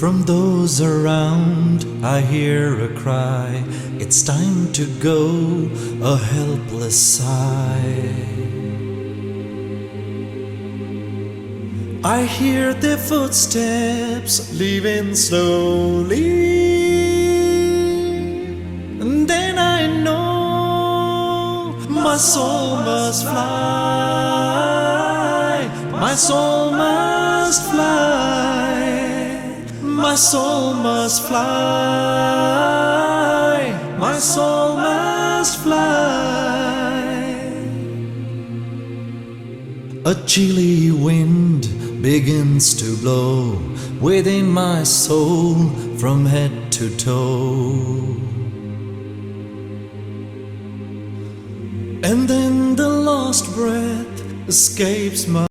From those around I hear a cry, it's time to go, a helpless sigh. I hear their footsteps leaving slowly, and then I know my soul must fly, my soul must fly, my soul must fly, my soul must fly. A chilly wind begins to blow within my soul from head to toe, and then the last breath escapes my